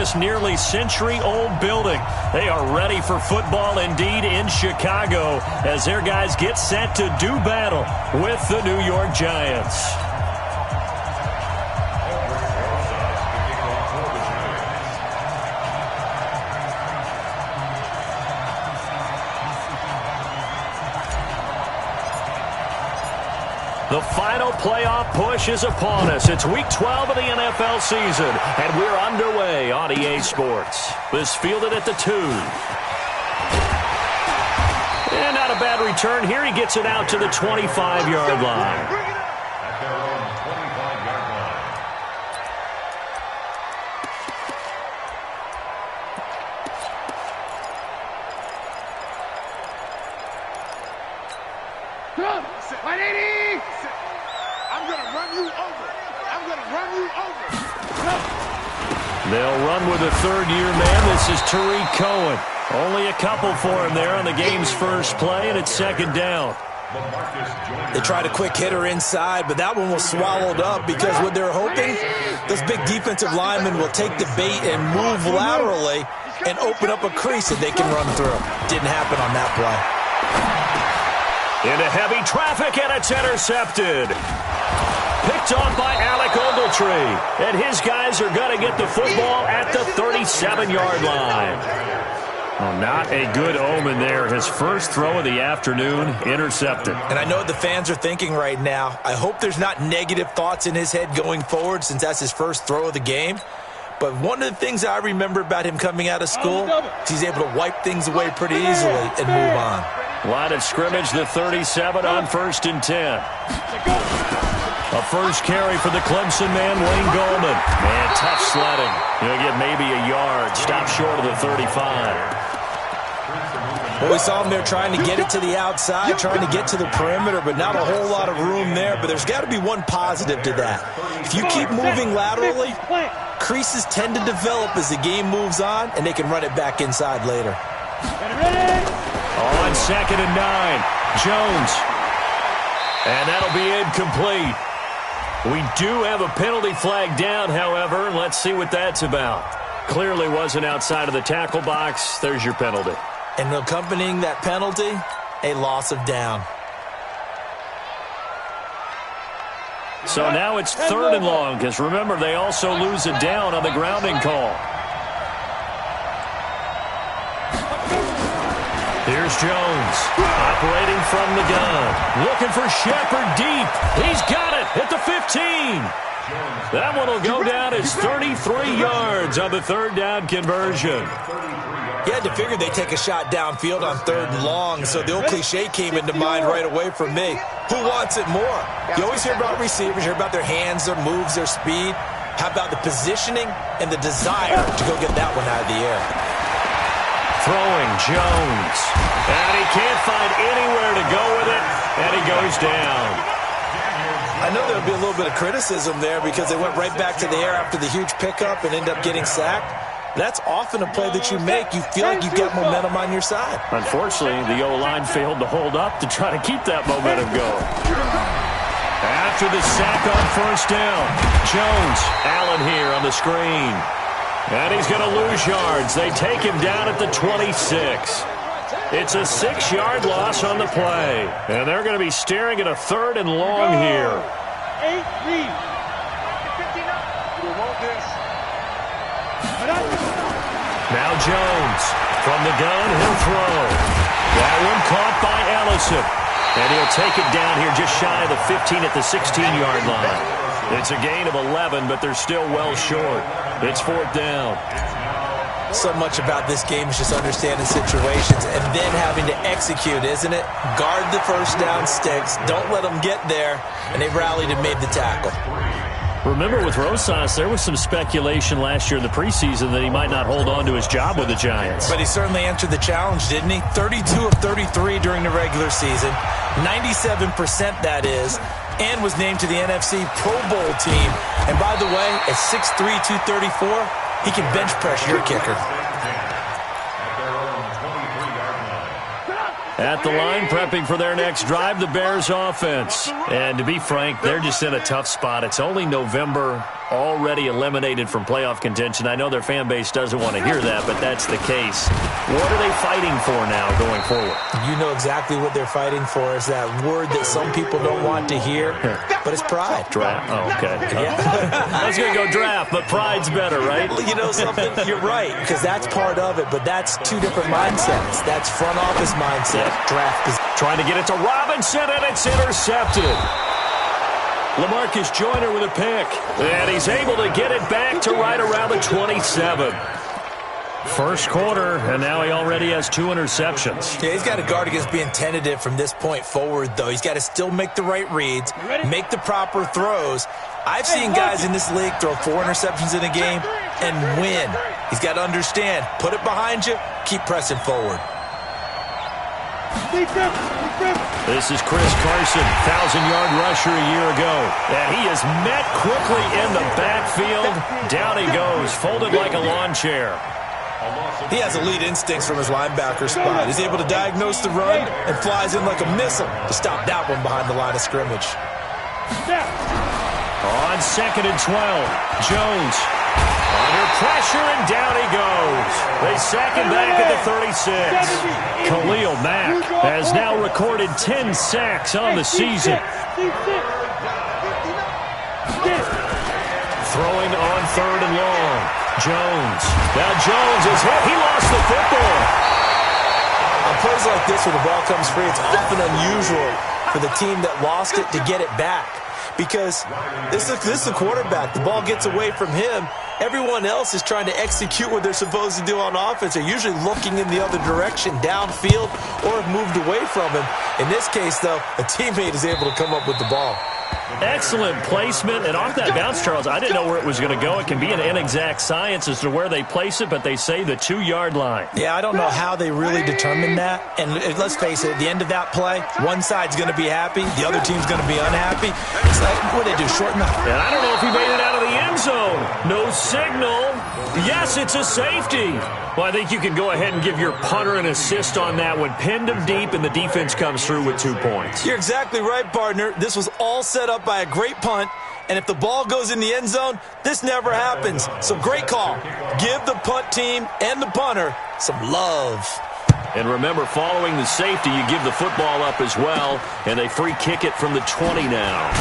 this nearly century-old building. They are ready for football indeed in Chicago as their guys get set to do battle with the New York Giants. The final playoff push is upon us. It's Week 12 of the NFL season, and we're underway on EA Sports. This fielded at the 2. And not a bad return here. He gets it out to the 25-yard line. They'll run with a third-year man. This is Tariq Cohen. Only a couple for him there on the game's first play, and it's second down. They tried a quick hitter inside, but that one was swallowed up because what they're hoping, those big defensive linemen will take the bait and move laterally and open up a crease that they can run through. Didn't happen on that play. Into heavy traffic, and it's intercepted. Picked off by Alec Ogletree. And his guys are going to get the football at the 37-yard line. Well, not a good omen there. His first throw of the afternoon, intercepted. And I know what the fans are thinking right now. I hope there's not negative thoughts in his head going forward since that's his first throw of the game. But one of the things I remember about him coming out of school is he's able to wipe things away pretty easily and move on. Line of scrimmage, the 37 on 1st and 10. A first carry for the Clemson man, Wayne Gallman. Man, tough sledding. He'll get maybe a yard. Stop short of the 35. Well, we saw him there trying to get it to the outside, trying to get to the perimeter, but not a whole lot of room there. But there's got to be one positive to that. If you keep moving laterally, creases tend to develop as the game moves on, and they can run it back inside later. On 2nd and 9, Jones. And that'll be incomplete. We do have a penalty flag down, however, and let's see what that's about. Clearly wasn't outside of the tackle box. There's your penalty. And accompanying that penalty, a loss of down. So now it's 3rd and long, because remember, they also lose a down on the grounding call. Here's Jones, operating from the gun. Looking for Shepard deep. He's got it at the 15. That one will go down as 33 yards on the 3rd down conversion. You had to figure they'd take a shot downfield on 3rd and long, so the old cliche came into mind right away for me. Who wants it more? You always hear about receivers, you hear about their hands, their moves, their speed. How about the positioning and the desire to go get that one out of the air? Throwing Jones. And he can't find anywhere to go with it, and he goes down. I know there'll be a little bit of criticism there because they went right back to the air after the huge pickup and ended up getting sacked. That's often a play that you make. You feel like you've got momentum on your side. Unfortunately, the O-line failed to hold up to try to keep that momentum going. After the sack on 1st down, Jones, Allen here on the screen. And he's going to lose yards. They take him down at the 26. It's a 6-yard loss on the play. And they're going to be staring at a 3rd and long here. Now Jones. From the gun, he'll throw. That one caught by Ellison. And he'll take it down here just shy of the 15 at the 16-yard line. It's a gain of 11, but they're still well short. It's 4th down. So much about this game is just understanding situations and then having to execute, isn't it? Guard the 1st down sticks. Don't let them get there. And they rallied and made the tackle. Remember, with Rosas, there was some speculation last year in the preseason that he might not hold on to his job with the Giants. But he certainly answered the challenge, didn't he? 32 of 33 during the regular season. 97% that is. And was named to the NFC Pro Bowl team. And by the way, at 6'3", 234, he can bench press your kicker. At the line, prepping for their next drive, the Bears offense. And to be frank, they're just in a tough spot. It's only November, already eliminated from playoff contention. I know their fan base doesn't want to hear that, but that's the case. What are they fighting for now going forward? You know exactly what they're fighting for. Is that word that some people don't want to hear, but it's pride. Draft. Oh, okay. Yeah. I was going to go draft, but pride's better, right? You know something? You're right, because that's part of it, but that's two different mindsets. That's front office mindset, draft position. Trying to get it to Robinson, and it's intercepted. LaMarcus Joyner with a pick, and he's able to get it back to right around the 27. First quarter, and now he already has 2 interceptions. Yeah, he's got to guard against being tentative from this point forward, though. He's got to still make the right reads, make the proper throws. I've seen guys in this league throw 4 interceptions in a game and win. He's got to understand, put it behind you, keep pressing forward. This is Chris Carson, 1,000-yard rusher a year ago. And he is met quickly in the backfield. Down he goes, folded like a lawn chair. He has elite instincts from his linebacker spot. He's able to diagnose the run and flies in like a missile to stop that one behind the line of scrimmage. On 2nd and 12, Jones under pressure, and down he goes. They sack him back at the 36. Khalil Mack has now recorded 10 sacks on the season. Throwing on 3rd and long. Jones. Now Jones is hit. He lost the football. On plays like this where the ball comes free, it's often unusual for the team that lost it to get it back. Because this is a quarterback. The ball gets away from him. Everyone else is trying to execute what they're supposed to do on offense. They're usually looking in the other direction, downfield, or have moved away from him. In this case, though, a teammate is able to come up with the ball. Excellent placement, and off that bounce, Charles, I didn't know where it was going to go. It can be an inexact science as to where they place it, but they say the 2-yard line. Yeah, I don't know how they really determine that. And let's face it, at the end of that play, one side's going to be happy, the other team's going to be unhappy. It's like, what do they do, shorten up? And I don't know if he made it out of the end zone. No signal. Yes, it's a safety. Well, I think you can go ahead and give your punter an assist on that one. Pinned him deep, and the defense comes through with 2 points. You're exactly right, partner. This was all set up by a great punt, and if the ball goes in the end zone, this never happens. So great call. Give the punt team and the punter some love. And remember, following the safety, you give the football up as well, and they free kick it from the 20 now.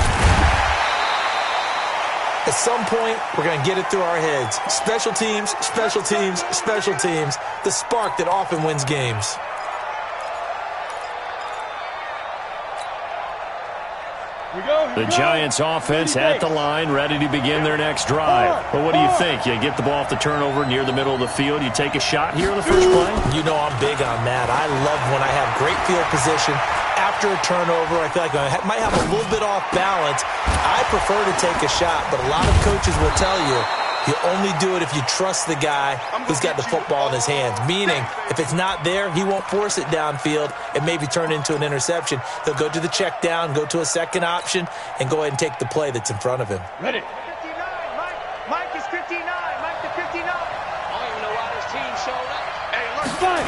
At some point, we're going to get it through our heads. Special teams, special teams, special teams. The spark that often wins games. The Giants offense at the line, ready to begin their next drive. But what do you think? You get the ball off the turnover near the middle of the field. You take a shot here in the first play? You know I'm big on that. I love when I have great field position. After a turnover, I feel like I might have a little bit off balance. I prefer to take a shot, but a lot of coaches will tell you, you only do it if you trust the guy who's got the football in his hands. Meaning, if it's not there, he won't force it downfield and maybe turn into an interception. He'll go to the check down, go to a second option, and go ahead and take the play that's in front of him. Ready. 59, Mike is 59. Mike to 59. I don't even know why this team showed up. Hey, look, fight.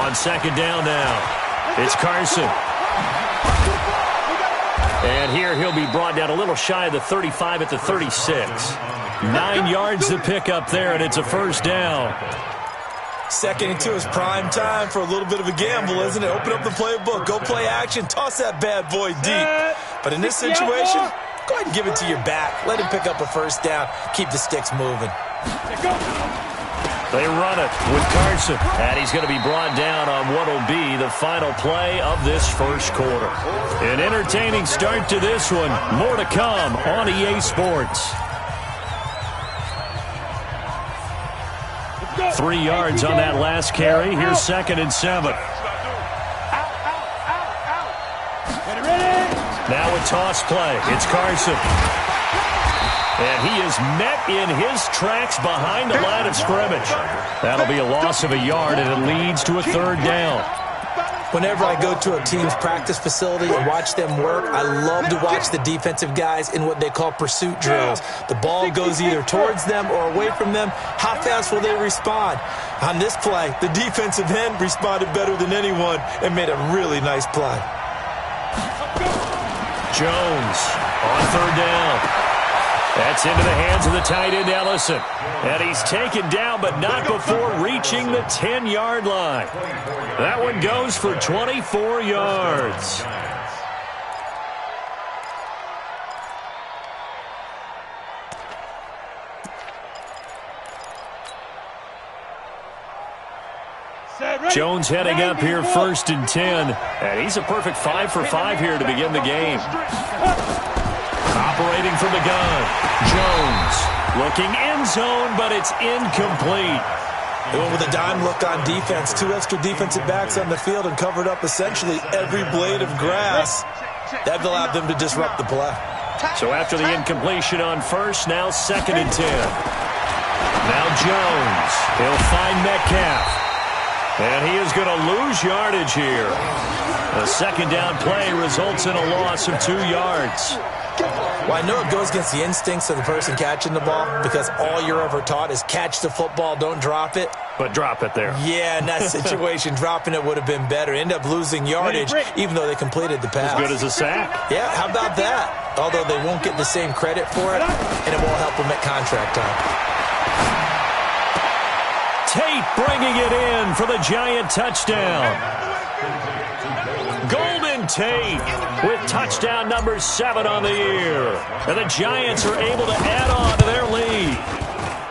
On 2nd down now, it's Carson. And here he'll be brought down a little shy of the 35 at the 36. 9 yards to pick up there, and it's a first down. 2nd and 2 is prime time for a little bit of a gamble, isn't it? Open up the playbook, go play action, toss that bad boy deep. But in this situation, go ahead and give it to your back. Let him pick up a first down. Keep the sticks moving. They run it with Carson, and he's going to be brought down on what will be the final play of this first quarter. An entertaining start to this one. More to come on EA Sports. 3 yards on that last carry. Here's 2nd and 7. Now a toss play. It's Carson. And he is met in his tracks behind the line of scrimmage. That'll be a loss of a yard, and it leads to a 3rd down. Whenever I go to a team's practice facility and watch them work, I love to watch the defensive guys in what they call pursuit drills. The ball goes either towards them or away from them. How fast will they respond? On this play, the defensive end responded better than anyone and made a really nice play. Jones on 3rd down. That's into the hands of the tight end, Ellison. And he's taken down, but not before reaching the 10-yard line. That one goes for 24 yards. Jones heading up here 1st and 10. And he's a perfect 5 for 5 here to begin the game. Operating from the gun. Jones looking end zone, but it's incomplete. They went with a dime look on defense. 2 extra defensive backs on the field and covered up essentially every blade of grass. That allowed them to disrupt the play. So after the incompletion on first, now 2nd and 10. Now Jones. He'll find Metcalf. And he is going to lose yardage here. The 2nd down play results in a loss of 2 yards. Well, I know it goes against the instincts of the person catching the ball because all you're ever taught is catch the football, don't drop it. But drop it there. Yeah, in that situation, dropping it would have been better. End up losing yardage, even though they completed the pass. As good as a sack. Yeah, how about that? Although they won't get the same credit for it, and it won't help them at contract time. Tate bringing it in for the Giant touchdown. Golden Tate with touchdown number 7 on the year. And the Giants are able to add on to their lead.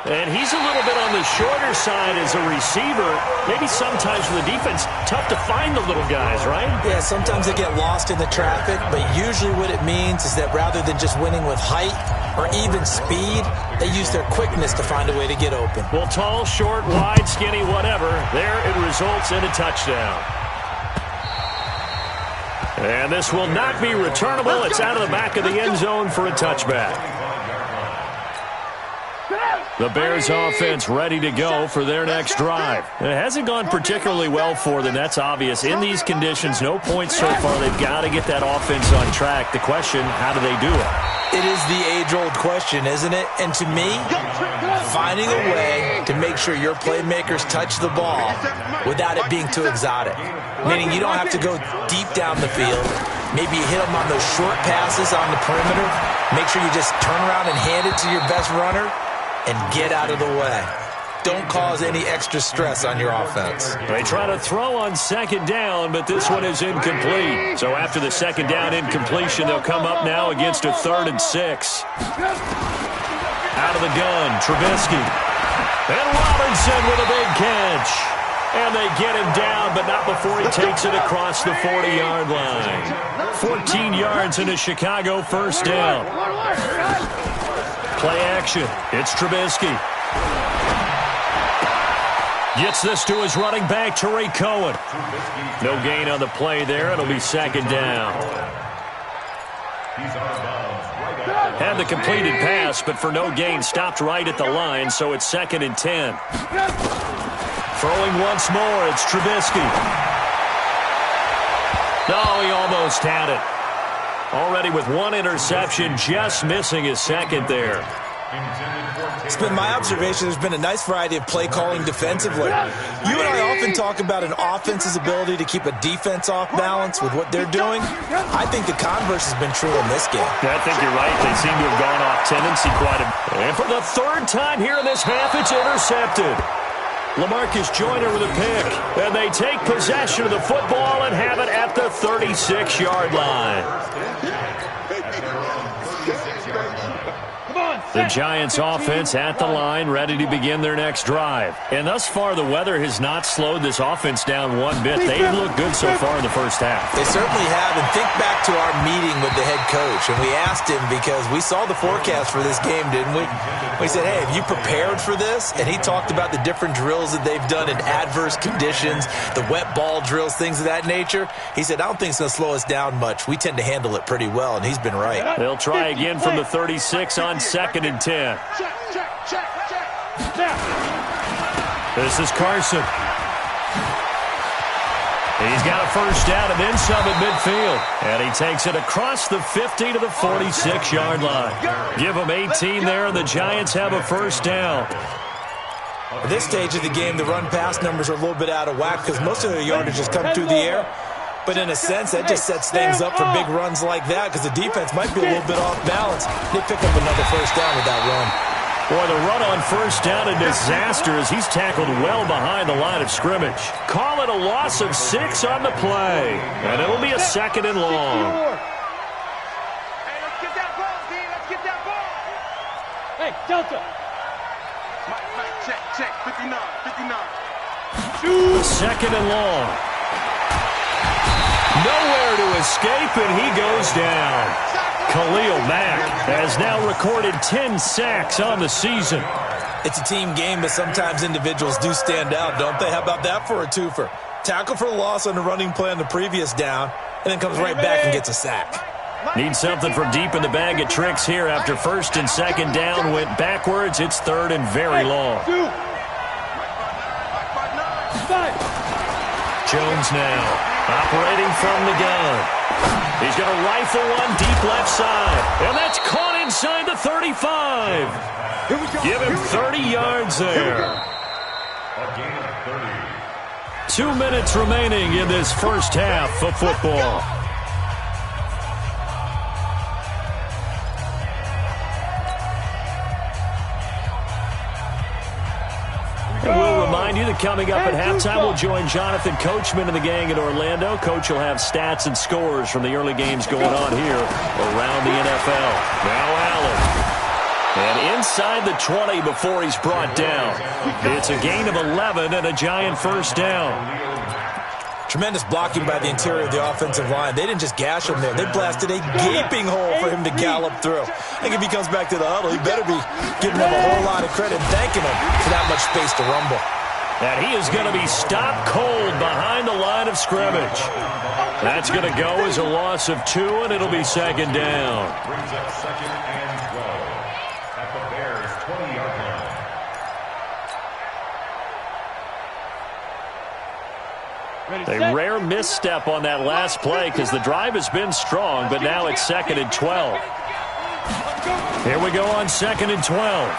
And he's a little bit on the shorter side as a receiver. Maybe sometimes for the defense, tough to find the little guys, right? Yeah, sometimes they get lost in the traffic, but usually what it means is that rather than just winning with height or even speed, they use their quickness to find a way to get open. Well, tall, short, wide, skinny, whatever, there it results in a touchdown. And this will not be returnable. It's out of the back of the end zone for a touchback. The Bears offense ready to go for their next drive. It hasn't gone particularly well for them. That's obvious. In these conditions, no points so far. They've got to get that offense on track. The question, how do they do it? It is the age-old question, isn't it? And to me, finding a way to make sure your playmakers touch the ball without it being too exotic. Meaning you don't have to go deep down the field. Maybe you hit them on those short passes on the perimeter. Make sure you just turn around and hand it to your best runner and get out of the way. Don't cause any extra stress on your offense. They try to throw on 2nd down, but this one is incomplete. So after the 2nd down incompletion, they'll come up now against a 3rd and 6. Out of the gun, Trubisky. And Robinson with a big catch. And they get him down, but not before he takes it across the 40-yard line. 14 yards in a Chicago 1st down. Play action. It's Trubisky. Gets this to his running back, Tariq Cohen. No gain on the play there. It'll be 2nd down. Had the completed pass, but for no gain, stopped right at the line, so it's 2nd and 10. Throwing once more, it's Trubisky. No, he almost had it. Already with 1 interception, just missing his 2nd there. It's been my observation there's been a nice variety of play calling defensively. You and I often talk about an offense's ability to keep a defense off balance with what they're doing. I think the converse has been true in this game. I think you're right. They seem to have gone off tendency quite a bit. And for the 3rd time here in this half, it's intercepted. LaMarcus Joyner with a pick. And they take possession of the football and have it at the 36-yard line. The Giants offense at the line, ready to begin their next drive. And thus far, the weather has not slowed this offense down one bit. They've looked good so far in the 1st half. They certainly have. And think back to our meeting with the head coach. And we asked him because we saw the forecast for this game, didn't we? We said, hey, have you prepared for this? And he talked about the different drills that they've done in adverse conditions, the wet ball drills, things of that nature. He said, I don't think it's going to slow us down much. We tend to handle it pretty well, and he's been right. They'll try again from the 36 on 2nd and 10. This is Carson. He's got a 1st down and then some at midfield. And he takes it across the 50 to the 46-yard line. Give them 18 there, and the Giants have a 1st down. At this stage of the game, the run-pass numbers are a little bit out of whack because most of their yardage has come through the air. But in a sense, that just sets things up for big runs like that because the defense might be a little bit off balance. They pick up another first down with that run. Boy, the run on first down a disaster as he's tackled well behind the line of scrimmage. Call it a loss of 6 on the play, and it'll be a 2nd and long. Hey, let's get that ball, D. Let's get that ball. Hey, Delta. Mike, check. 59. 2nd and long. Nowhere to escape, and he goes down. Khalil Mack has now recorded 10 sacks on the season. It's a team game, but sometimes individuals do stand out, don't they? How about that for a twofer? Tackle for a loss on the running play on the previous down, and then comes right back and gets a sack. Need something from deep in the bag of tricks here after 1st and 2nd down went backwards. It's 3rd and very long. Jones now operating from the gun. He's going to rifle one deep left side, and that's caught inside the 35. Give him 30 yards there. 2 minutes remaining in this first half of football. We'll remind you that coming up at halftime, we'll join Jonathan Coachman and the gang in Orlando. Coach will have stats and scores from the early games going on here around the NFL. Now Allen. And inside the 20 before he's brought down. It's a gain of 11 and a giant first down. Tremendous blocking by the interior of the offensive line. They didn't just gash him there. They blasted a gaping hole for him to gallop through. I think if he comes back to the huddle, he better be giving them a whole lot of credit and thanking him for that much space to rumble. And he is going to be stopped cold behind the line of scrimmage. That's going to go as a loss of 2, and it'll be 2nd down. Brings up 2nd and 12 at the Bears' 20-yard line. A rare misstep on that last play because the drive has been strong, but now it's 2nd and 12. Here we go on 2nd and 12.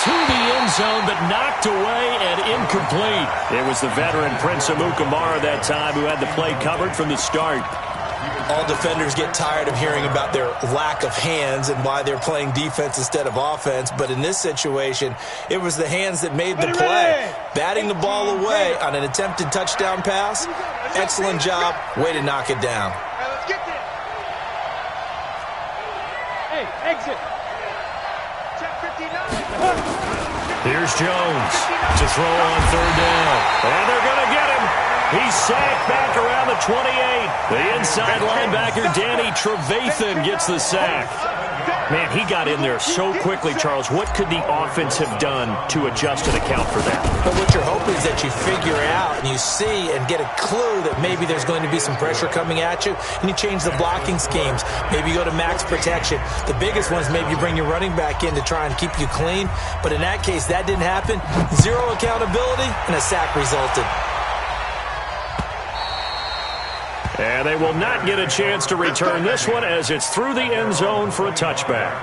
To the end zone, but knocked away and incomplete. It was the veteran Prince Amukamara that time who had the play covered from the start. All defenders get tired of hearing about their lack of hands and why they're playing defense instead of offense. But in this situation, it was the hands that made the play. Batting the ball away on an attempted touchdown pass. Excellent job. Way to knock it down. Hey, let's get this. Hey, exit. Check 59. Here's Jones to throw on 3rd down. And they're going to get him. He's sacked back around the 28. The inside linebacker, Danny Trevathan, gets the sack. Man, he got in there so quickly, Charles. What could the offense have done to adjust and account for that? But what you're hoping is that you figure out and you see and get a clue that maybe there's going to be some pressure coming at you, and you change the blocking schemes. Maybe you go to max protection. The biggest one is maybe you bring your running back in to try and keep you clean. But in that case, that didn't happen. 0 accountability, and a sack resulted. And they will not get a chance to return this one as it's through the end zone for a touchback.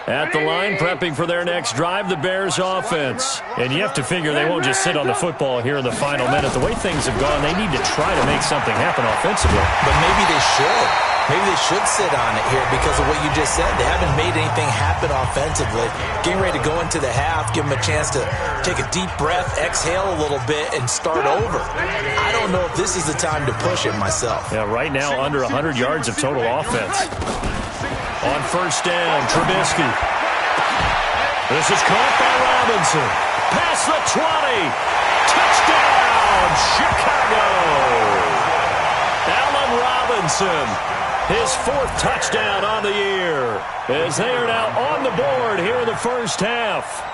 At the line, prepping for their next drive, the Bears offense. And you have to figure they won't just sit on the football here in the final minute. The way things have gone, they need to try to make something happen offensively. But maybe they should. Maybe they should sit on it here because of what you just said. They haven't made anything happen offensively. Getting ready to go into the half, give them a chance to take a deep breath, exhale a little bit, and start over. I don't know if this is the time to push it myself. Yeah, right now under 100 yards of total offense. On 1st down, Trubisky. This is caught by Robinson. Past the 20. Touchdown, Chicago. Allen Robinson. His 4th touchdown on the year as they are now on the board here in the first half.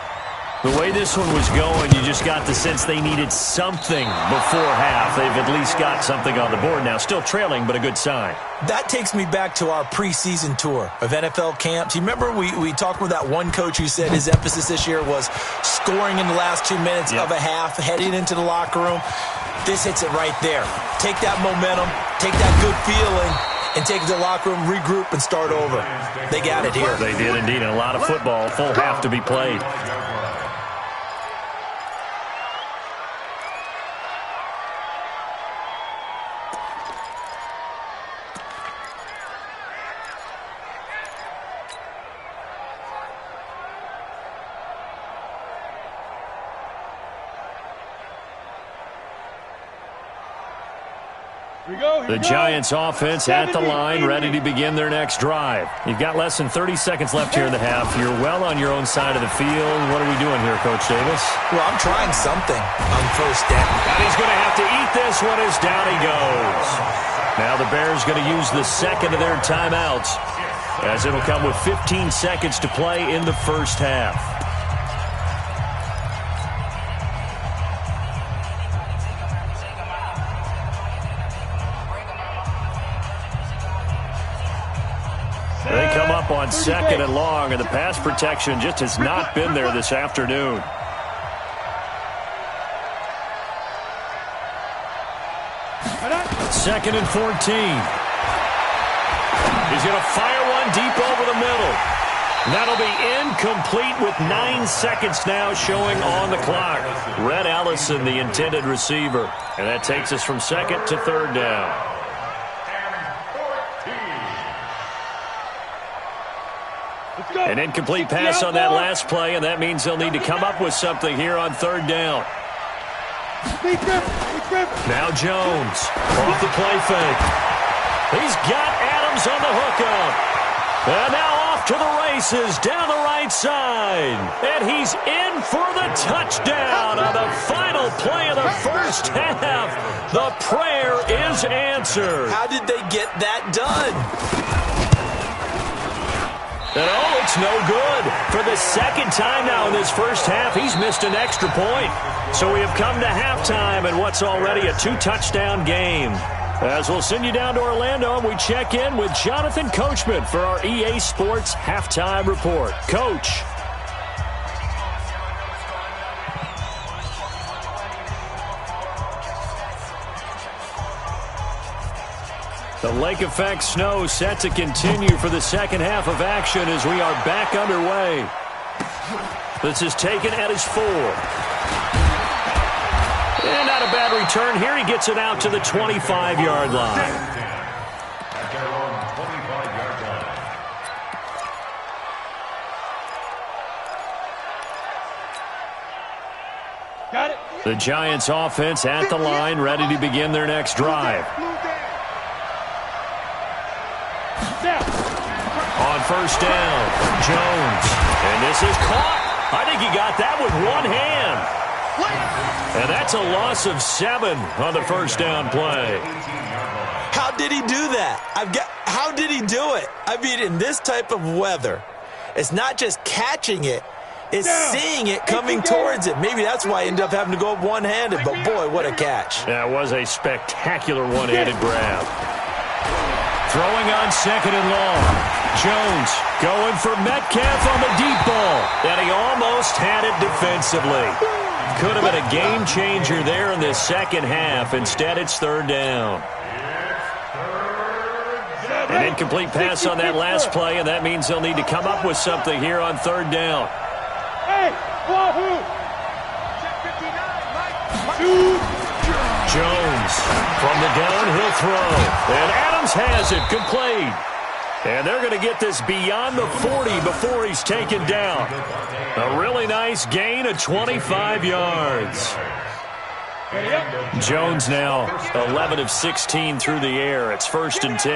The way this one was going, you just got the sense they needed something before half. They've at least got something on the board now. Still trailing, but a good sign. That takes me back to our preseason tour of NFL camps. You remember we talked with that one coach who said his emphasis this year was scoring in the last 2 minutes of a half, heading into the locker room. This hits it right there. Take that momentum, take that good feeling, and take it to the locker room, regroup, and start over. They got it here. They did indeed, and a lot of football, full half to be played. The Giants offense at the line, ready to begin their next drive. You've got less than 30 seconds left here in the half. You're well on your own side of the field. What are we doing here, Coach Davis? Well, I'm trying something on first down. And he's going to have to eat this one as down he goes. Now the Bears going to use the second of their timeouts, as it'll come with 15 seconds to play in the first half. They come up on second and long, and the pass protection just has not been there this afternoon. Second and 14. He's going to fire one deep over the middle. That'll be incomplete with 9 seconds now showing on the clock. Red Allison, the intended receiver. And that takes us from second to third down. An incomplete pass on that last play, and that means they'll need to come up with something here on third down. Now Jones off the play fake. He's got Adams on the hookup. And now off to the races down the right side. And he's in for the touchdown on the final play of the first half. The prayer is answered. How did they get that done? And oh, it's no good. For the second time now in this first half, he's missed an extra point. So we have come to halftime in what's already a 2-touchdown game. As we'll send you down to Orlando, and we check in with Jonathan Coachman for our EA Sports Halftime Report. Coach. The lake effect snow set to continue for the second half of action as we are back underway. This is taken at his 4. And not a bad return here. He gets it out to the 25-yard line. Got it. The Giants offense at the line, ready to begin their next drive. On first down, Jones. And this is caught. I think he got that with one hand. And that's a loss of 7 on the first down play. How did he do that? How did he do it? I mean, in this type of weather, it's not just catching it, it's seeing it coming towards it. Maybe that's why he ended up having to go one-handed, but boy, what a catch. That was a spectacular one-handed grab. Throwing on second and long. Jones going for Metcalf on the deep ball. And he almost had it defensively. Could have been a game changer there in the second half. Instead, it's third down. An incomplete pass on that last play, and that means they'll need to come up with something here on third down. Hey, Wahoo! Jones from the downhill throw. And Adams has it complete. And they're going to get this beyond the 40 before he's taken down. A really nice gain of 25 yards. Jones now 11 of 16 through the air. It's first and 10.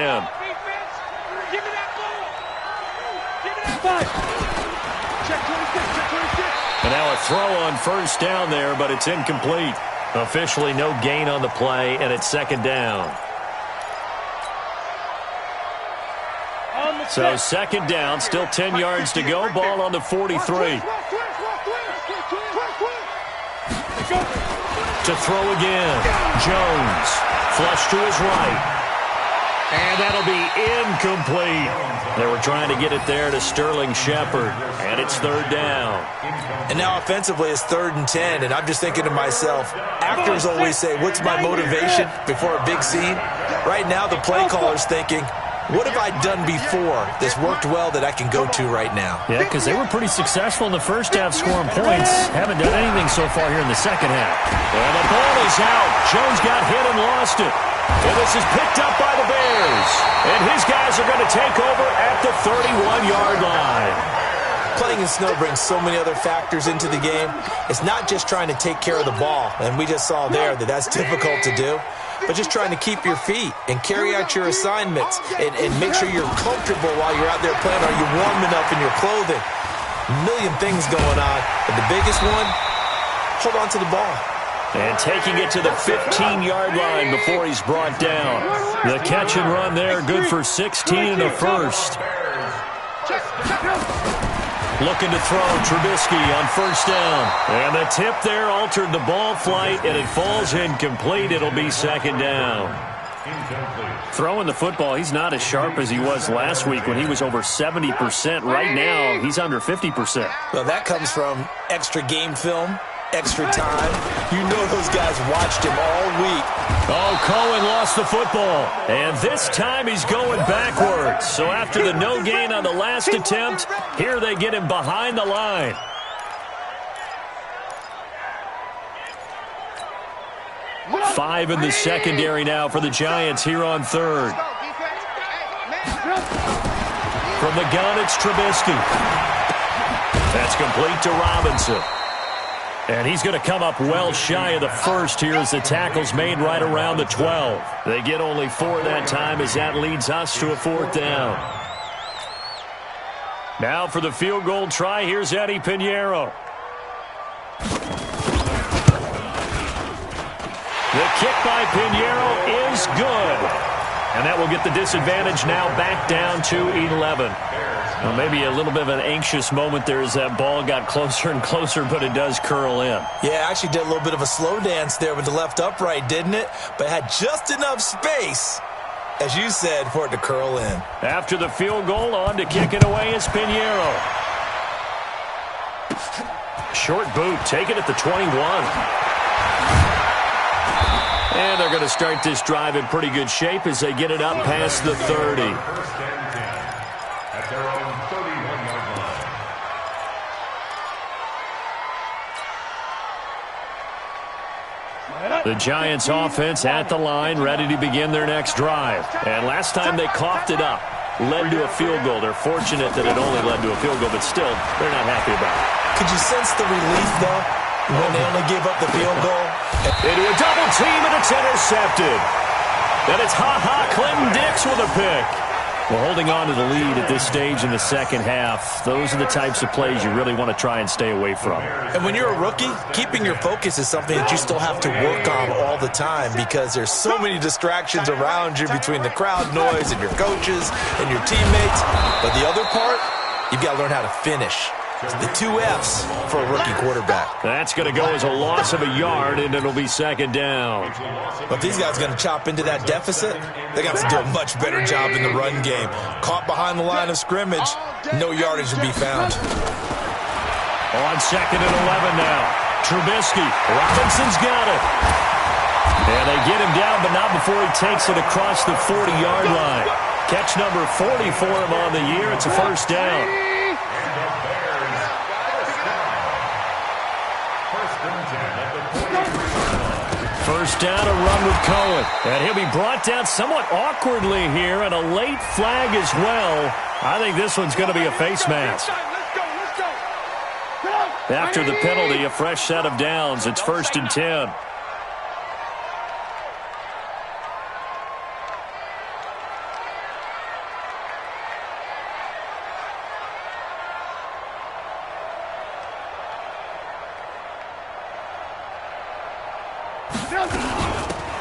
And now a throw on first down there, but it's incomplete. Officially no gain on the play, and it's second down. So second down, still 10 yards to go. Ball on the 43. To throw again. Jones. Flush to his right. And that'll be incomplete. They were trying to get it there to Sterling Shepard. And it's third down. And now offensively it's third and 10. And I'm just thinking to myself, actors always say, what's my motivation before a big scene? Right now the play caller's thinking, what have I done before that's worked well that I can go to right now? Yeah, because they were pretty successful in the first half scoring points. Haven't done anything so far here in the second half. And the ball is out. Jones got hit and lost it. And this is picked up by the Bears. And his guys are going to take over at the 31-yard line. Playing in snow brings so many other factors into the game. It's not just trying to take care of the ball, and we just saw there that that's difficult to do. but just trying to keep your feet and carry out your assignments and make sure you're comfortable while you're out there playing. Are you warm enough in your clothing? A million things going on, but the biggest one, hold on to the ball. And taking it to the 15-yard line before he's brought down. The catch and run there, good for 16 in the first. Looking to throw, Trubisky on first down. And the tip there altered the ball flight, and it falls incomplete. It'll be second down. Throwing the football, he's not as sharp as he was last week when he was over 70%. Right now, he's under 50%. Well, that comes from extra game film, extra time. You know those guys watched him all week. Oh, Cohen lost the football. And this time he's going backwards. So after the no gain on the last attempt, here they get him behind the line. Five in the secondary now for the Giants here on third. From the gun, it's Trubisky. That's complete to Robinson. And he's going to come up well shy of the first here as the tackle's made right around the 12. They get only 4 that time as that leads us to a 4th down. Now for the field goal try, here's Eddie Pinheiro. The kick by Pinheiro is good. And that will get the disadvantage now back down to 11. Well, maybe a little bit of an anxious moment there as that ball got closer and closer, but it does curl in. Yeah, actually did a little bit of a slow dance there with the left upright, didn't it? But had just enough space, as you said, for it to curl in. After the field goal, on to kick it away is Pinheiro. Short boot, taken at the 21. And they're going to start this drive in pretty good shape as they get it up past the 30. At their own 31-yard line. The Giants offense at the line, ready to begin their next drive. And last time they coughed it up, led to a field goal. They're fortunate that it only led to a field goal, but still, they're not happy about it. Could you sense the relief, though, when they only gave up the field goal? Into a double team, and it's intercepted. And it's Clinton Dix with a pick. Well, holding on to the lead at this stage in the second half, those are the types of plays you really want to try and stay away from. And when you're a rookie, keeping your focus is something that you still have to work on all the time because there's so many distractions around you between the crowd noise and your coaches and your teammates. But the other part, you've got to learn how to finish. The 2 F's for a rookie quarterback. That's going to go as a loss of a yard, and it'll be second down. But if these guys are going to chop into that deficit, they got to do a much better job in the run game. Caught behind the line of scrimmage, no yardage to be found. On second and 11 now. Trubisky. Robinson's got it. And they get him down, but not before he takes it across the 40-yard line. Catch number 40 for him on the year. It's a first down. First down, a run with Cohen. And he'll be brought down somewhat awkwardly here, and a late flag as well. I think this one's going to be a face mask. After the penalty, a fresh set of downs. It's 1st and 10.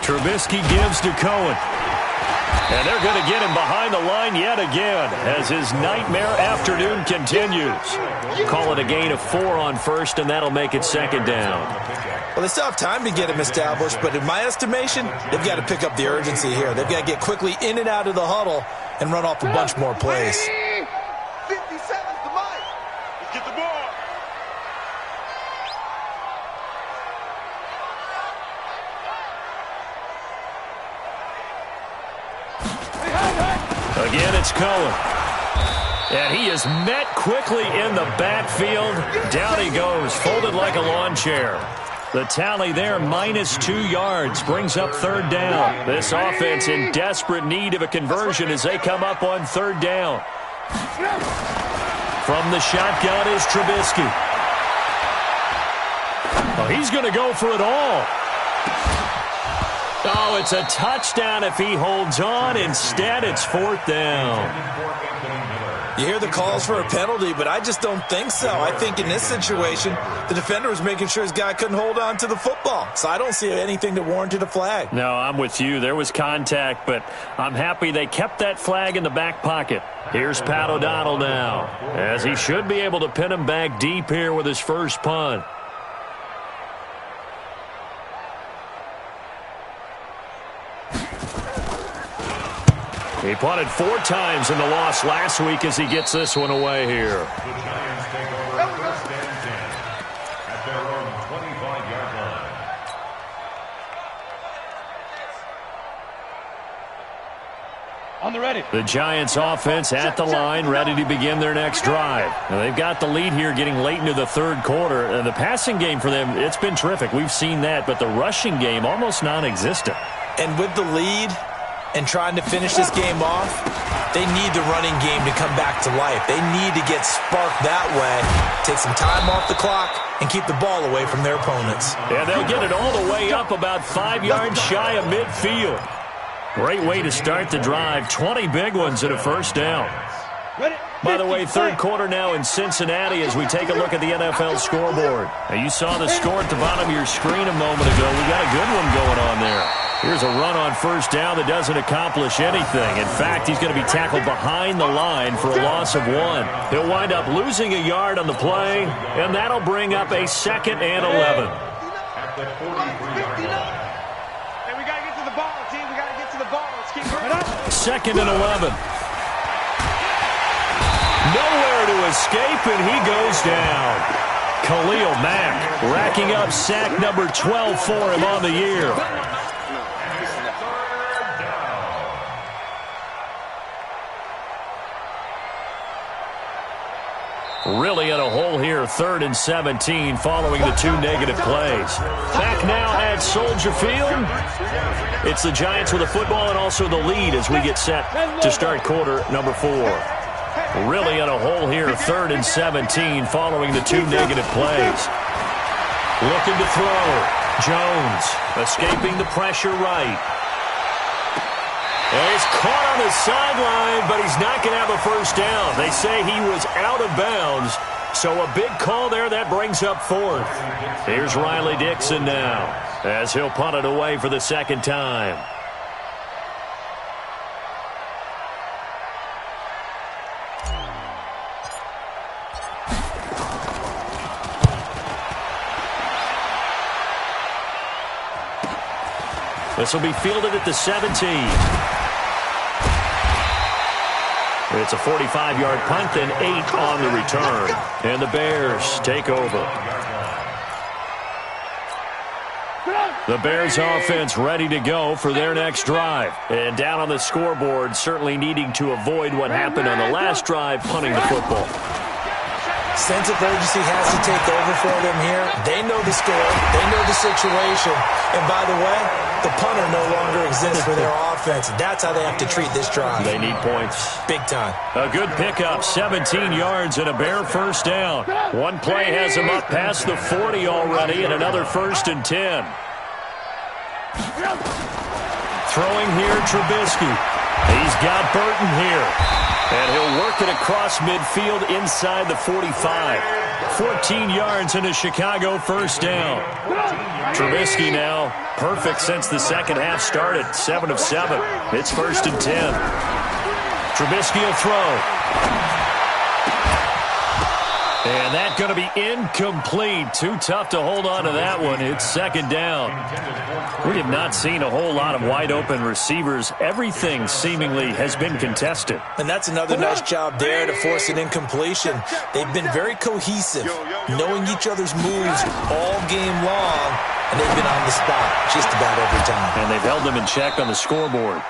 Trubisky gives to Cohen. And they're going to get him behind the line yet again as his nightmare afternoon continues. Call it a gain of 4 on first, and that'll make it second down. Well, they still have time to get him established, but in my estimation, they've got to pick up the urgency here. They've got to get quickly in and out of the huddle and run off a bunch more plays. 57's the mic. Let's get the ball. Again, it's Cohen. And he is met quickly in the backfield. Down he goes, folded like a lawn chair. The tally there, -2 yards, brings up 3rd down. This offense in desperate need of a conversion as they come up on 3rd down. From the shotgun is Trubisky. Oh, he's going to go for it all. Oh, it's a touchdown if he holds on. Instead, it's 4th down. You hear the calls for a penalty, but I just don't think so. I think in this situation, the defender was making sure his guy couldn't hold on to the football. So I don't see anything that warranted a flag. No, I'm with you. There was contact, but I'm happy they kept that flag in the back pocket. Here's Pat O'Donnell now, as he should be able to pin him back deep here with his first punt. He punted 4 times in the loss last week as he gets this one away here. The Giants take over 1st and 10 at their own 25-yard line. On the ready. The Giants offense at the line, ready to begin their next drive. Now, they've got the lead here getting late into the 3rd quarter. And the passing game for them, it's been terrific. We've seen that, but the rushing game almost non-existent. And with the lead and trying to finish this game off, they need the running game to come back to life. They need to get sparked that way, take some time off the clock, and keep the ball away from their opponents. Yeah, they'll get it all the way up about 5 yards shy of midfield. Great way to start the drive. 20 big ones and a 1st down. By the way, 3rd quarter now in Cincinnati as we take a look at the NFL scoreboard. Now, you saw the score at the bottom of your screen a moment ago. We got a good one going on there. Here's a run on 1st down that doesn't accomplish anything. In fact, he's going to be tackled behind the line for a loss of 1. He'll wind up losing a yard on the play, and that'll bring up a 2nd and 11. At the 43-yard line. Hey, we got to get to the ball, team. We got to get to the ball. Let's keep moving. 2nd and 11. Nowhere to escape, and he goes down. Khalil Mack racking up sack number 12 for him on the year. Really in a hole here, 3rd and 17 following the 2 negative plays. Back now at Soldier Field. It's the Giants with the football and also the lead as we get set to start quarter number 4. Really in a hole here, 3rd and 17 following the 2 negative plays. Looking to throw. Jones escaping the pressure right. And he's caught on the sideline, but he's not going to have a 1st down. They say he was out of bounds, so a big call there. That brings up 4th. Here's Riley Dixon now, as he'll punt it away for the 2nd time. This will be fielded at the 17. It's a 45-yard punt and 8 on the return. And the Bears take over. The Bears offense ready to go for their next drive. And down on the scoreboard, certainly needing to avoid what happened on the last drive, punting the football. Sense of urgency has to take over for them here. They know the score. They know the situation. And by the way, the punter no longer exists for their offense. That's how they have to treat this drive. They need points. Big time. A good pickup, 17 yards and a Bear 1st down. One play has him up past the 40 already and another 1st and 10. Throwing here, Trubisky. He's got Burton here. And he'll work it across midfield inside the 45. 14 yards and a Chicago 1st down. Trubisky now perfect since the 2nd half started. 7 of 7. It's 1st and 10. Trubisky will throw. And that's going to be incomplete. Too tough to hold on to that one. It's 2nd down. We have not seen a whole lot of wide-open receivers. Everything seemingly has been contested. And that's another nice job there to force an incompletion. They've been very cohesive, knowing each other's moves all game long, and they've been on the spot just about every time. And they've held them in check on the scoreboard.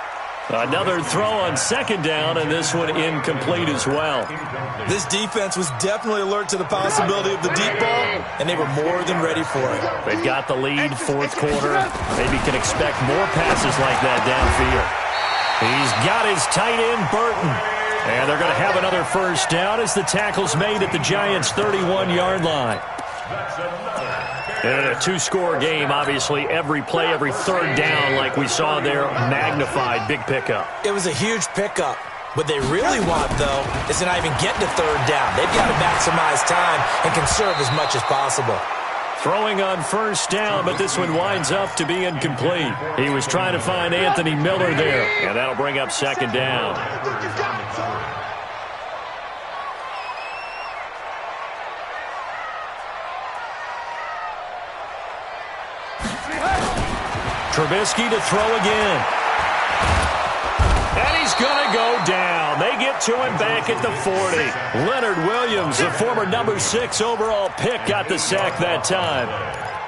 Another throw on 2nd down, and this one incomplete as well. This defense was definitely alert to the possibility of the deep ball, and they were more than ready for it. They've got the lead, 4th quarter. Maybe can expect more passes like that downfield. He's got his tight end, Burton. And they're going to have another 1st down as the tackle's made at the Giants' 31-yard line. That's another And in a two-score game, obviously, every play, every third down, like we saw there, magnified, big pickup. It was a huge pickup. What they really want, though, is to not even get to third down. They've got to maximize time and conserve as much as possible. Throwing on first down, but this one winds up to be incomplete. He was trying to find Anthony Miller there, and that'll bring up second down. Trubisky to throw again. And he's going to go down. They get to him back at the 40. Leonard Williams, the former number 6 overall pick, got the sack that time.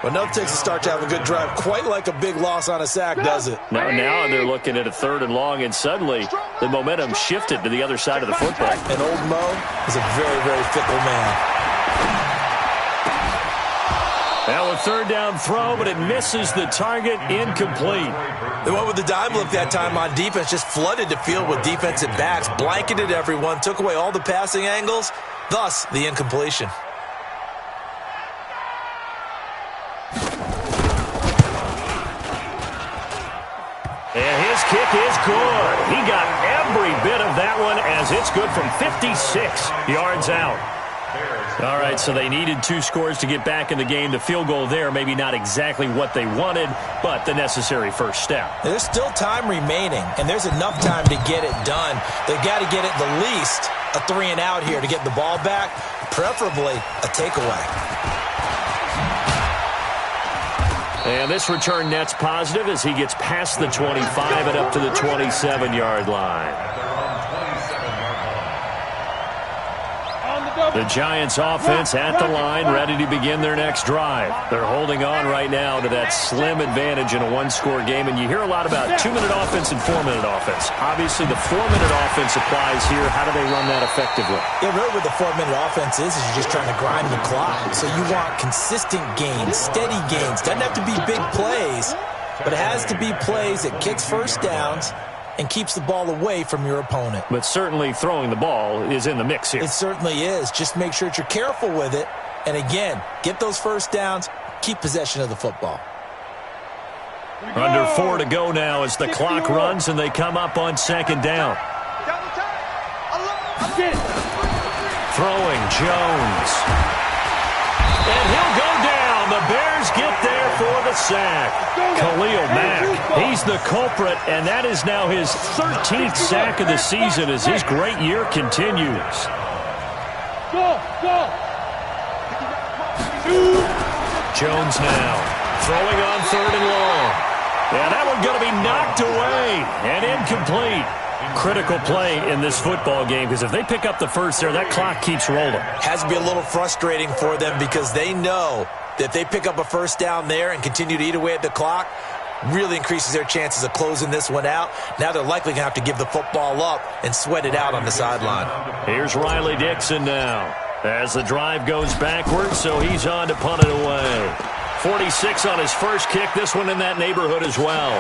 Well, enough takes a start to have a good drive. Quite like a big loss on a sack, does it? Now they're looking at a 3rd and long, and suddenly the momentum shifted to the other side of the football. And old Mo is a very, very fickle man. Now a 3rd down throw, but it misses the target, incomplete. The one with the dime look that time on defense just flooded the field with defensive backs, blanketed everyone, took away all the passing angles, thus the incompletion. And his kick is good. He got every bit of that one as it's good from 56 yards out. All right, so they needed 2 scores to get back in the game. The field goal there, maybe not exactly what they wanted, but the necessary first step. There's still time remaining, and there's enough time to get it done. They've got to get it the least a 3 and out here to get the ball back, preferably a takeaway. And this return net's positive as he gets past the 25 and up to the 27-yard line. The Giants offense at the line, ready to begin their next drive. They're holding on right now to that slim advantage in a 1-score game, and you hear a lot about 2-minute offense and 4-minute offense. Obviously, the 4-minute offense applies here. How do they run that effectively? Yeah, really what the 4-minute offense is you're just trying to grind the clock. So you want consistent gains, steady gains. Doesn't have to be big plays, but it has to be plays that kicks first downs and keeps the ball away from your opponent. But certainly throwing the ball is in the mix here. It certainly is. Just make sure that you're careful with it. And again, get those first downs, keep possession of the football. Under 4 to go now as the clock runs and they come up on 2nd down. Throwing Jones. And he'll go down. The Bears get there for the sack. Khalil Mack, he's the culprit, and that is now his 13th sack of the season as his great year continues. Jones now throwing on 3rd and long. And that one's going to be knocked away and incomplete. Critical play in this football game because if they pick up the first there, that clock keeps rolling. Has to be a little frustrating for them because they know that if they pick up a first down there and continue to eat away at the clock, really increases their chances of closing this one out. Now they're likely going to have to give the football up and sweat it out on the sideline. Here's Riley Dixon now as the drive goes backwards, so he's on to punt it away. 46 on his first kick, this one in that neighborhood as well.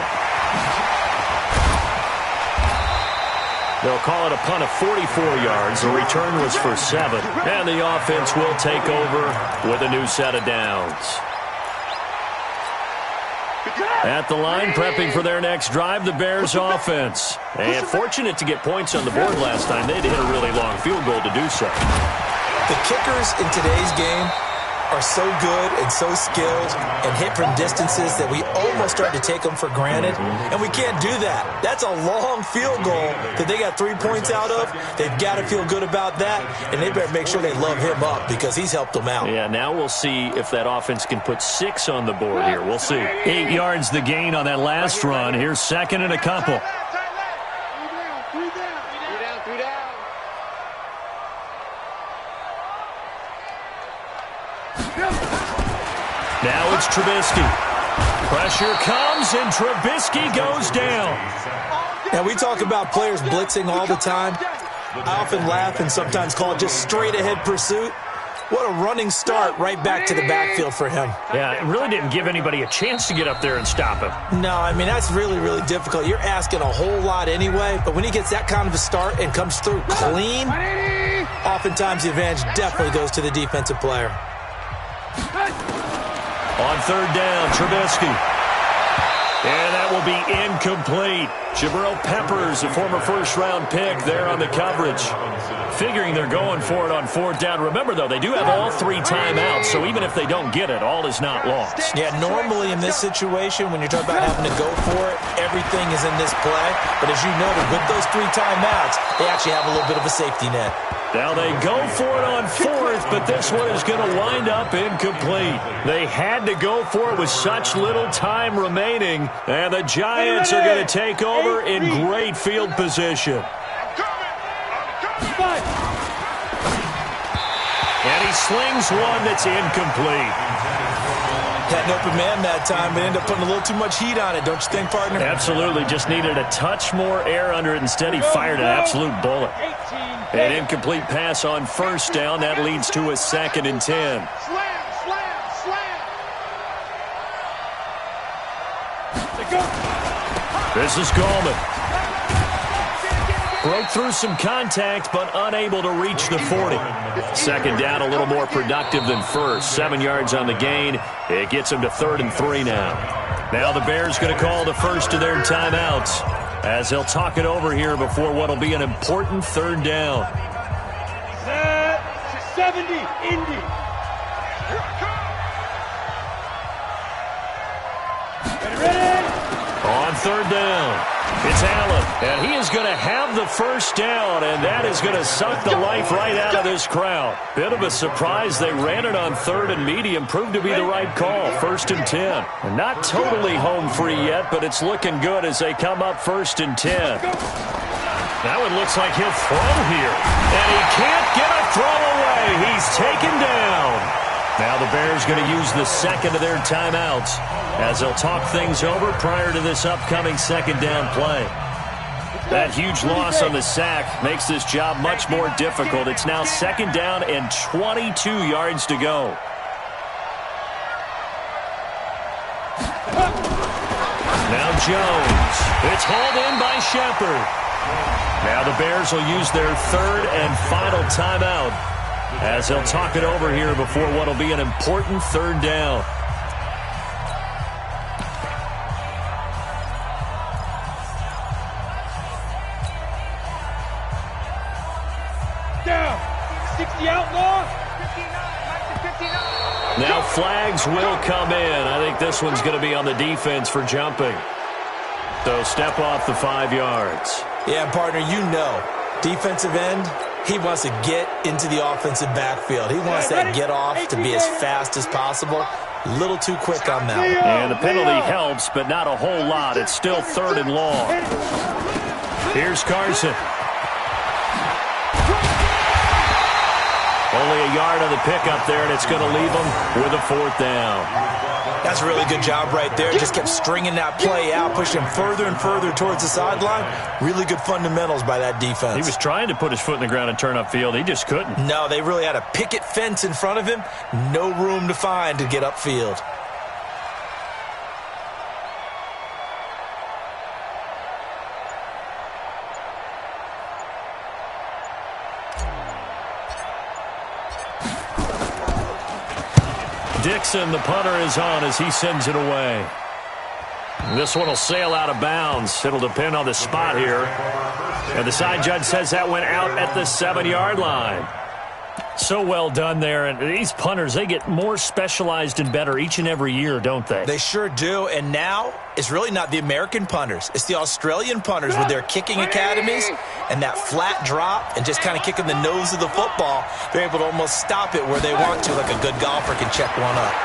They'll call it a punt of 44 yards. The return was for 7. And the offense will take over with a new set of downs. At the line, prepping for their next drive, the Bears offense. And fortunate to get points on the board last time. They had to hit a really long field goal to do so. The kickers in today's game are so good and so skilled and hit from distances that we almost start to take them for granted, and we can't do that. That's a long field goal that they got 3 points out of. They've got to feel good about that, and they better make sure they love him up because he's helped them out. Yeah, now we'll see if that offense can put 6 on the board here. We'll see. 8 yards the gain on that last run. Here's 2nd and a couple. Now it's Trubisky. Pressure comes, and Trubisky goes down. Now, we talk about players blitzing all the time. I often laugh and sometimes call it just straight-ahead pursuit. What a running start right back to the backfield for him. Yeah, it really didn't give anybody a chance to get up there and stop him. No, I mean, that's really, really difficult. You're asking a whole lot anyway, but when he gets that kind of a start and comes through clean, oftentimes the advantage definitely goes to the defensive player. On third down, Trubisky. And that will be incomplete. Jabril Peppers, a former first-round pick, there on the coverage. Figuring they're going for it on fourth down. Remember, though, they do have all 3 timeouts, so even if they don't get it, all is not lost. Yeah, normally in this situation, when you're talking about having to go for it, everything is in this play. But as you noted, with those 3 timeouts, they actually have a little bit of a safety net. Now they go for it on fourth, but this one is going to wind up incomplete. They had to go for it with such little time remaining, and the Giants are going to take over in great field position. And he slings one that's incomplete. Had an open man that time, but ended up putting a little too much heat on it, don't you think, partner? Absolutely. Just needed a touch more air under it. Instead, he fired an absolute bullet. An incomplete pass on first down. That leads to a 2nd and 10. Slam. This is Gallman. Broke through some contact, but unable to reach the 40. 2nd down, a little more productive than first. 7 yards on the gain. It gets him to 3rd and 3 now. Now the Bears going to call the first of their timeouts as they'll talk it over here before what will be an important 3rd down. Set 70, Indy. Ready? On 3rd down, it's Allen, and he is going to have the first down, and that is going to suck the life right out of this crowd. Bit of a surprise. They ran it on 3rd and medium. Proved to be the right call. 1st and 10. And not totally home free yet, but it's looking good as they come up 1st and 10. Now it looks like he'll throw here, and he can't get a throw away. He's taken down. Now the Bears going to use the 2nd of their timeouts as they'll talk things over prior to this upcoming 2nd down play. That huge loss on the sack makes this job much more difficult. It's now 2nd down and 22 yards to go. Now Jones. It's hauled in by Shepard. Now the Bears will use their 3rd and final timeout as they'll talk it over here before what will be an important 3rd down. Down. 60 outlaw. 59. Now flags will come in. I think this one's going to be on the defense for jumping. So step off the 5 yards. Yeah, partner, you know, defensive end, he wants to get into the offensive backfield. He wants that get off to be as fast as possible. A little too quick on that one. And the penalty helps, but not a whole lot. It's still 3rd and long. Here's Carson. Only a yard on the pickup there, and it's going to leave him with a 4th down. That's a really good job right there. Just kept stringing that play out, pushing him further and further towards the sideline. Really good fundamentals by that defense. He was trying to put his foot in the ground and turn upfield. He just couldn't. No, they really had a picket fence in front of him. No room to find to get upfield. Dixon, the punter, is on as he sends it away. This one will sail out of bounds. It'll depend on the spot here. And the side judge says that went out at the 7-yard line. So well done there. And these punters, they get more specialized and better each and every year, don't they? They sure do. And now it's really not the American punters. It's the Australian punters with their kicking academies and that flat drop and just kind of kicking the nose of the football. They're able to almost stop it where they want to, like a good golfer can check one up.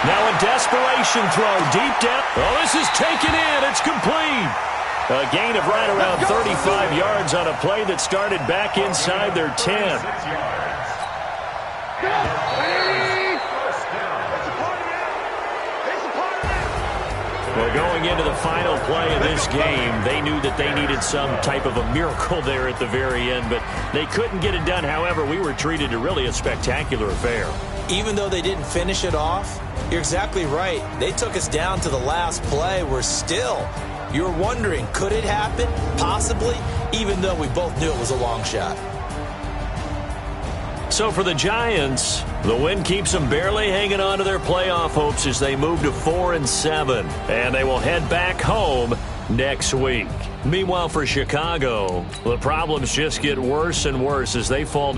Now a desperation throw deep down. Oh, this is taken in. It's complete. A gain of right around 35 yards on a play that started back inside their 10. Well, going into the final play of this game, they knew that they needed some type of a miracle there at the very end, but they couldn't get it done. However, we were treated to really a spectacular affair. Even though they didn't finish it off, you're exactly right. They took us down to the last play. We're still, you're wondering, could it happen? Possibly, even though we both knew it was a long shot. So for the Giants, the win keeps them barely hanging on to their playoff hopes as they move to 4-7. And they will head back home next week. Meanwhile, for Chicago, the problems just get worse and worse as they fall